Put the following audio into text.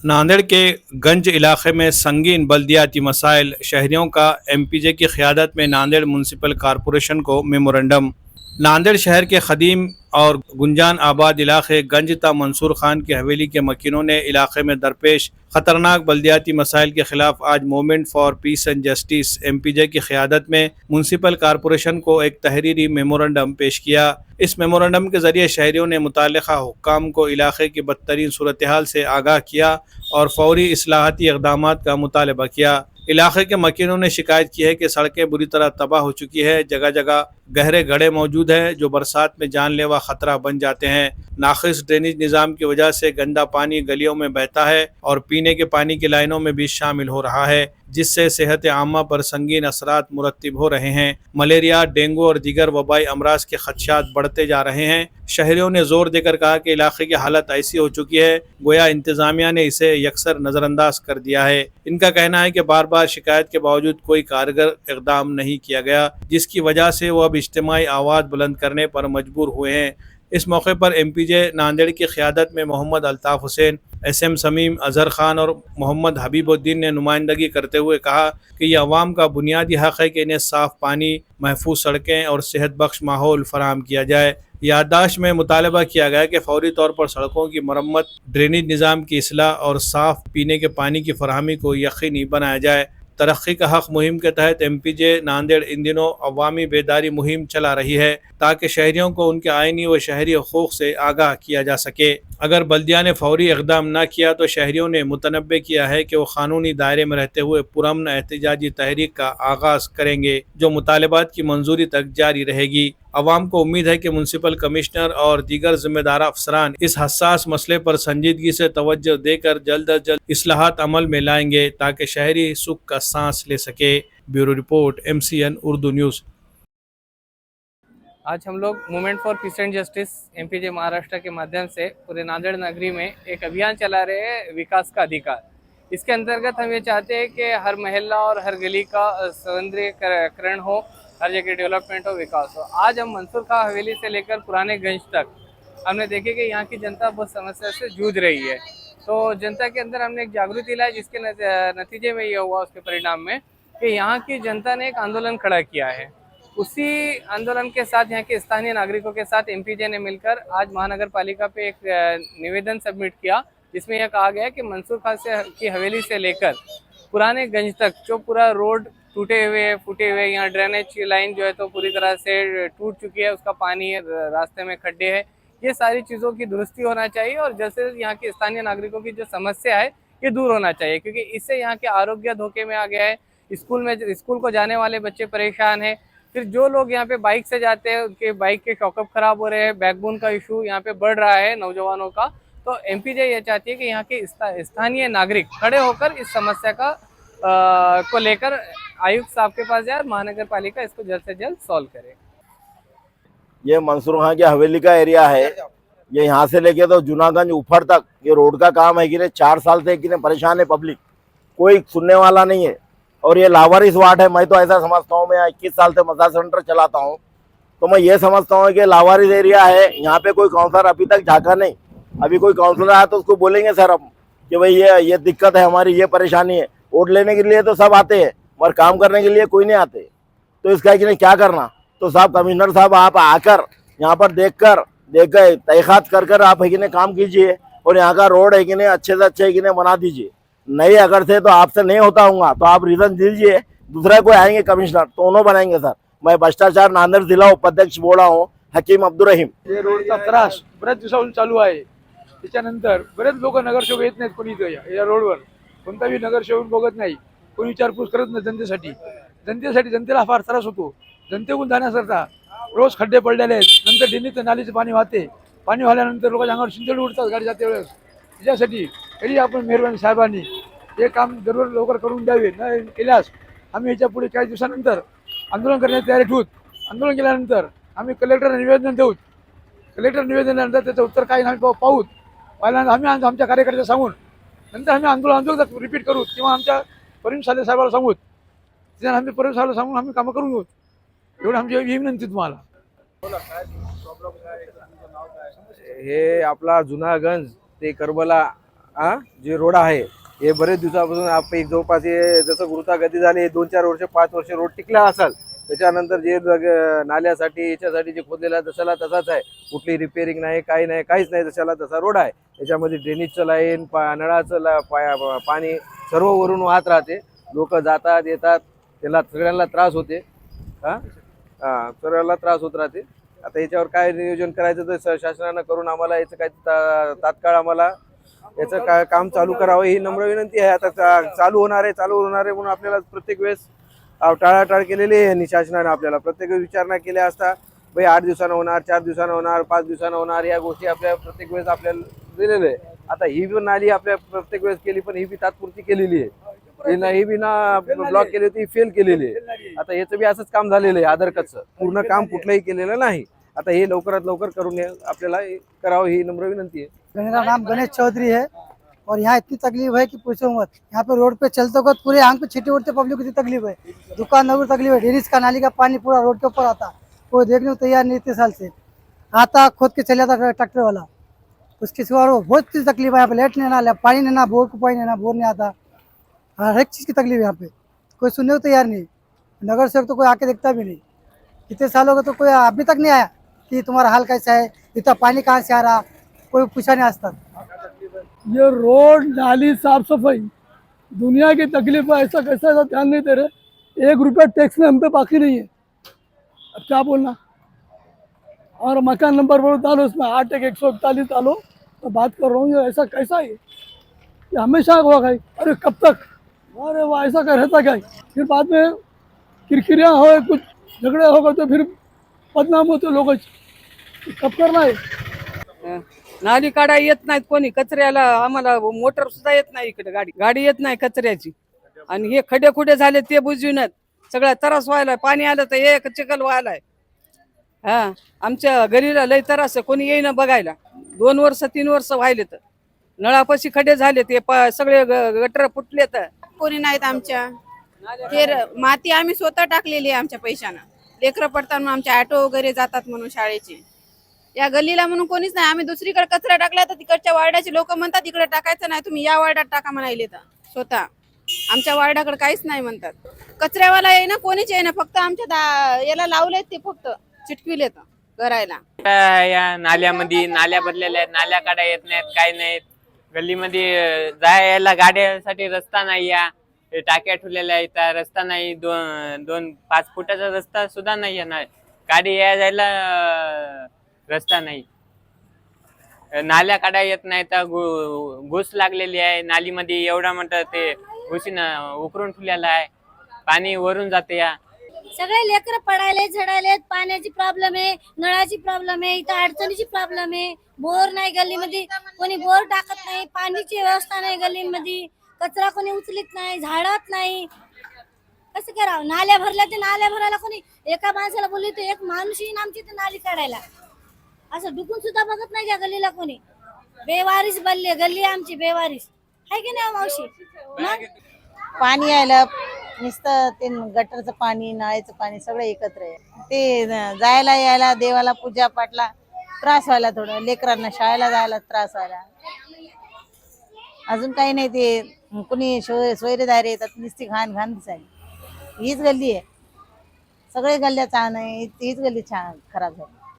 नांदेड़ के गंज इलाके में संगीन बल्दियाती मसाइल, शहरियों का एमपीजे की क़यादत में नांदेड़ म्यूनसिपल कॉरपोरेशन को मेमोरेंडम। नांदेड़ शहर के खदीम और गुंजान आबाद इलाके गंज ता मंसूर खान की हवेली के मकीनों ने इलाके में दरपेश खतरनाक बल्दियाती मसाइल के खिलाफ आज movement for peace and justice MPJ की क़यादत में म्यूनसिपल कॉरपोरेशन को एक तहरीरी मेमोरेंडम पेश किया। इस मेमोरेंडम के जरिए शहरियों ने मुतल्लिक़ा हुक्काम को इलाके की बदतरीन सूरत हाल से आगाह किया और फौरी इस्लाहाती इक़दाम का मुतालबा किया। इलाके के मकीनों ने शिकायत की है कि सड़कें बुरी तरह तबाह हो चुकी है, जगह जगह गहरे गड्ढे मौजूद हैं जो बरसात में जानलेवा खतरा बन जाते हैं। नाक़िस ड्रेनेज निज़ाम की वजह से गंदा पानी गलियों में बहता है और पीने के पानी की लाइनों में भी शामिल हो रहा है, जिससे सेहत आमा पर संगीन असरात मुरतब हो रहे हैं। मलेरिया, डेंगू और दीगर वबाई अमराज के खदशात बढ़ते जा रहे हैं। शहरियों ने जोर देकर कहा कि इलाके की हालत ऐसी हो चुकी है गोया इंतज़ामिया ने इसे यकसर नज़रअंदाज कर दिया है। इनका कहना है कि बार बार शिकायत के बावजूद कोई कारगर इक़दाम नहीं किया गया, जिसकी वजह से वो अब इज्तिमाई आवाज़ बुलंद करने पर मजबूर हुए हैं। इस मौके पर एमपीजे नांदेड़ की क़यादत में मोहम्मद अल्ताफ़ हुसैन, एसएम समीम, अजहर खान और मोहम्मद हबीबुद्दीन ने नुमाइंदगी करते हुए कहा कि यह अवाम का बुनियादी हक़ है कि इन्हें साफ़ पानी, महफूज सड़कें और सेहत बख्श माहौल फराहम किया जाए। याददाश्त में मुतालबा किया गया कि फौरी तौर पर सड़कों की मरम्मत, ड्रेनेज निज़ाम की इस्लाह और साफ़ पीने के पानी की फराहमी को यकीनी बनाया जाए। तरक्की का हक़ मुहिम के तहत एमपीजे नांदेड़ इन दिनों अवामी बेदारी मुहिम चला रही है ताकि शहरियों को उनके आइनी व शहरी हकूक़ से आगाह किया जा सके। अगर बल्दिया ने फौरी इक़दाम न किया तो शहरियों ने मुतनब्बे किया है कि वो क़ानूनी दायरे में रहते हुए पुरअमन एहतजाजी तहरीक का आगाज़ करेंगे, जो मुतालबात की मंजूरी तक जारी रहेगी। अवाम को उम्मीद है कि म्यूनसिपल कमिश्नर और दीगर जिम्मेदार अफसरान इस हसास मसले पर संजीदगी से तवज्जो देकर जल्द अज जल्द इस्लाहात अमल में लाएंगे ताकि शहरी सुख का सांस ले सके। Bureau report, MCN Urdu news. आज हम लोग movement for peace and justice MPJ Maharashtra के माध्यम से पूरे नांदेड़ नगरी में एक अभियान चला रहे हैं, विकास का अधिकार। इसके अंतर्गत हम ये चाहते हैं कि हर मोहल्ला और हर गली का सौंदर्यकरण हो, हर जगह डेवलपमेंट हो, विकास हो। आज हम मंसूर खां हवेली से लेकर पुराने गंज तक हमने देखे कि यहाँ की जनता बहुत समस्या से जूझ रही है। तो जनता के अंदर हमने एक जागृति लाई, जिसके नतीजे में ये हुआ, उसके परिणाम में कि यहाँ की जनता ने एक आंदोलन खड़ा किया है। उसी आंदोलन के साथ यहाँ के स्थानीय नागरिकों के साथ एमपीजे ने मिलकर आज महानगर पालिका पे एक निवेदन सबमिट किया, जिसमें यह कहा गया कि मंसूर खां से की हवेली से लेकर पुराने गंज तक जो पूरा रोड टूटे हुए फूटे हुए, यहाँ ड्रेनेज की लाइन जो है तो पूरी तरह से टूट चुकी है, उसका पानी रास्ते में खड्डे है, ये सारी चीज़ों की दुरुस्ती होना चाहिए और जैसे यहाँ के स्थानीय नागरिकों की जो समस्या है ये दूर होना चाहिए, क्योंकि इससे यहाँ के आरोग्य धोखे में आ गया है। स्कूल को जाने वाले बच्चे परेशान हैं। फिर जो लोग यहाँ पे बाइक से जाते हैं उनके बाइक के शॉकअप खराब हो रहे हैं, बैकबोन का इशू यहाँ पे बढ़ रहा है नौजवानों का। तो एमपीजे ये चाहती है कि यहाँ के स्थानीय नागरिक खड़े होकर इस समस्या का को लेकर आयुक्त साहब के पास जाए, महानगर पालिका इसको जल्द से जल्द सॉल्व करे। ये मंसूर खां की हवेली का एरिया है। ये यहाँ से लेके तो जूनागंज ऊपर तक ये रोड का काम है कि नहीं, 4 साल से कि नहीं परेशान है पब्लिक, कोई सुनने वाला नहीं है। और ये लावारिस वार्ड है। मैं तो ऐसा समझता हूँ, मैं 21 साल से मसाज सेंटर चलाता हूँ, तो मैं ये समझता हूँ कि लावारिस एरिया है। यहाँ पे कोई काउंसलर अभी तक झाँका नहीं। अभी कोई काउंसलर आया तो उसको बोलेंगे सर अब कि भाई ये दिक्कत है हमारी, ये परेशानी है। वोट लेने के लिए तो सब आते हैं मगर काम करने के लिए कोई नहीं आते। तो इसका कि नहीं क्या करना, तो साहब कमिश्नर साहब आप आकर यहाँ पर देख गए तहक़ीक़ात कर कर आप है कि नहीं काम कीजिए और यहाँ का रोड है कि नहीं अच्छे से अच्छे है कि नहीं बना दीजिए। नहीं अगर से तो आपसे नहीं होता होगा तो आप रीज़न दीजिए, दूसरा कोई आएंगे कमिश्नर तो उन्होंने बनाएंगे सर। मैं भ्रष्टाचार नांदेड़ जिला उपाध्यक्ष बोला हूँ, हकीम अब्दुल रहीम। हे रोडचा त्रास बऱ्याच दिवसापासून चालू आहे। त्याच्यानंतर बरेच लोक नगरसेवक येत नाहीत, कोणी इथं या रोडवर कोणताही नगरसेवक बघत नाही, कोणी विचारपूस करत नाही जनतेसाठी जनतेला फार त्रास होतो। जनतेकडून जाण्याकरता रोज खड्डे पडलेले आहेत, नंतर ड्रेनेजचं नालीचं पाणी वाहते, पाणी वाहल्यानंतर लोकांच्या अंगावर शिंदोडी उडतात गाडी जाते वेळेस। त्याच्यासाठी तरी आपण मेहरबानी साहेबांनी हे काम जरूर लवकर करून द्यावे, न केल्यास आम्ही याच्या पुढे काही दिवसानंतर आंदोलन करण्याची तयारी ठेवूत। आंदोलन केल्यानंतर आम्ही कलेक्टरला निवेदन देऊत, कलेक्टर निवेदन दिल्यानंतर त्याचं उत्तर काय आम्ही पाहूत, पाहिल्यानंतर आम्ही आमच्या कार्यकर्त्याला सांगून नंतर आम्ही आंदोलन रिपीट करू किंवा आमच्या परवीन साले साहेबाला सांगूत, त्याच्यानं आम्ही परवीन साहेबाला सांगून आम्ही कामं करून घेऊ। एवढं आमची विनंती तुम्हाला। हे आपला जुनागंज ते करबला जे रोड आहे हे बरेच दिवसापासून एक जवळपास हे जसं गुरुतागती झाली 2-4 वर्ष 5 वर्ष रोड टिकला असेल. त्याच्यानंतर जे नाल्यासाठी याच्यासाठी जे खोदलेला जसाला तसाच आहे, कुठली रिपेअरिंग नाही, काही नाही, काहीच नाही, जसाला तसा रोड आहे. त्याच्यामध्ये ड्रेनेजचं लाईन नळाचं पाणी सर्व वरून वाहत राहते. लोक जातात येतात, त्याला सगळ्यांना त्रास होते. सगळ्यांना त्रास होत राहते. आता याच्यावर काय नियोजन करायचं तर शासनानं करून आम्हाला याचं काही तात्काळ आम्हाला याचं काम चालू करावं ही नम्र विनंती आहे. आता चालू होणार आहे म्हणून आपल्याला प्रत्येक वेळेस टाळाटाळ केलेली आहे शासनाने. आपल्याला प्रत्येक वेळेस विचारणा केल्या असता भाई 8 दिवसानं होणार, 4 दिवसानं होणार, 5 दिवसानं होणार, या गोष्टी आपल्या प्रत्येक वेळेस आपल्याला दिलेलं आहे. आता ही पण नाली आपल्या प्रत्येक वेळेस केली, पण ही बी तात्पुरती केलेली आहे. ही बी ना ब्लॉक केली होती, फेल केलेली आहे. आता याचं बी असंच काम झालेलं आहे, आदरकचं पूर्ण काम कुठलंही केलेलं नाही. आता हे लवकरात लवकर करून आपल्याला करावं ही नम्र विनंती है। मेरा नाम गणेश चौधरी है और यहाँ इतनी तकलीफ है कि पूछो मत। यहाँ पे रोड पे चलते वक्त पूरे आंख पे छींटे उड़ते पब्लिक को इतनी तकलीफ है, दुकानदारों को तकलीफ है, ड्रेनेज का नाली का पानी पूरा रोड के ऊपर आता, कोई देखने को तैयार नहीं इतने साल से। आता खोद के चले जाता ट्रैक्टर वाला, उसके सिवा बहुत चीज तकलीफ है। यहाँ पे लाइट नहीं आना, पानी नहीं ना, बोर को पानी नहीं ना, बोर नहीं आता, हर एक चीज की तकलीफ है यहाँ पे। कोई सुनने को तैयार नहीं, नगर सेवक तो कोई आके देखता भी नहीं। कितने सालों का तो कोई अभी तक नहीं आया कि तुम्हारा हाल कैसा है, इतना पानी कहाँ से आ रहा, कोई पूछा नहीं आज तक। ये रोड नाली साफ सफाई दुनिया की तकलीफ है, ऐसा कैसा ऐसा ध्यान नहीं दे रहे। 1 रुपया टैक्स में हम पे बाकी नहीं है, अब क्या बोलना। और मकान नंबर बोलो डालो, उसमें 8-141 डालो तो बात कर रहा हूँ। ये ऐसा कैसा है, ये हमेशा होगा। अरे कब तक, अरे वो ऐसा कर रहता क्या, फिर बाद में किरकिरियाँ हो, कुछ झगड़े होगा तो फिर बदनाम होते लोग। कब करना है। नाली काढा येत नाहीत कोणी, कचऱ्याला आम्हाला मोटर सुद्धा येत नाही, इकडे गाडी येत नाही कचऱ्याची। आणि हे खडे खुडे झाले ते बुजविण्यात सगळा त्रास व्हायला, पाणी आलं तर एक चिखल व्हायलाय। आमच्या घरीला लय त्रास आहे, कोणी येईना बघायला। 2 वर्ष 3 वर्ष व्हायले तर नळापाशी खडे झाले, ते सगळे गटर फुटले तर कोणी नाहीत आमच्या। ते माती आम्ही स्वतः टाकलेली आहे आमच्या पैशानं, लेकरं पडतात म्हणून, आमच्या ऑटो वगैरे जातात म्हणून शाळेचे। या गल्लीला म्हणून कोणीच नाही। आम्ही दुसरीकडे कचरा टाकला तर तिकडच्या वार्डाचे लोक म्हणतात इकडे टाकायचं नाही, तुम्ही या वार्डात टाका म्हणाले। तर स्वतः आमच्या वार्डाकडे काहीच नाही म्हणतात। कचऱ्यावाला येईना, कोणीच येईना, फक्त आमच्या याला लावलेत ते, फक्त चिटकविलेत करायला। या नाल्यामध्ये नाल्या भरलेल्या आहेत, नाल्या काढा येत नाहीत, काही नाहीत। गल्लीमध्ये जायला गाड्यासाठी रस्ता नाही, या टाक्या ठेवलेल्या आहेत, रस्ता नाही। 2-5 फुटाचा रस्ता सुद्धा नाही आहे, गाडी यायला रस्ता नाही। नाल्या काढा येत नाही तर घुस लागलेली आहे नालीमध्ये, एवढा मोठा ते घुसीनं उकरून ठेवलेला आहे, पाणी वरून जाते। या सगळे लेकर पडायले झडायले, पाण्याची प्रॉब्लेम आहे, नळाची प्रॉब्लेम आहे, इथं अडचणीची प्रॉब्लेम आहे। बोर नाही गल्लीमध्ये, कोणी बोर टाकत नाही, पाण्याची व्यवस्था नाही गल्लीमध्ये, कचरा कोणी उचलीत नाही, झाडत नाही, कसं करावं। नाल्या भरल्या ते नाल्या भरायला कोणी, एका माणसाला बोलली तर एक माणूस येईन आमची तर नाली काढायला, असं डुकून सुद्धा बघत नाही त्या गल्लीला कोणी। बेवारीस बल्ले गल्ली आमची, बेवारीस आहे की नाही मावशी। पाणी यायला नुसतं ते गटरचं पाणी, नळाचं पाणी सगळं एकत्र आहे। ते जायला यायला, देवाला पूजा पाठला त्रास व्हायला, थोडं लेकरांना शाळेला जायला त्रास व्हायला। अजून काही नाही, ते कुणी सोयरेदार येतात, नुसती घाण घाण दिसायला। हीच गल्ली आहे, सगळे गल्ल्या छान आहे, हीच गल्ली छान खराब झाली।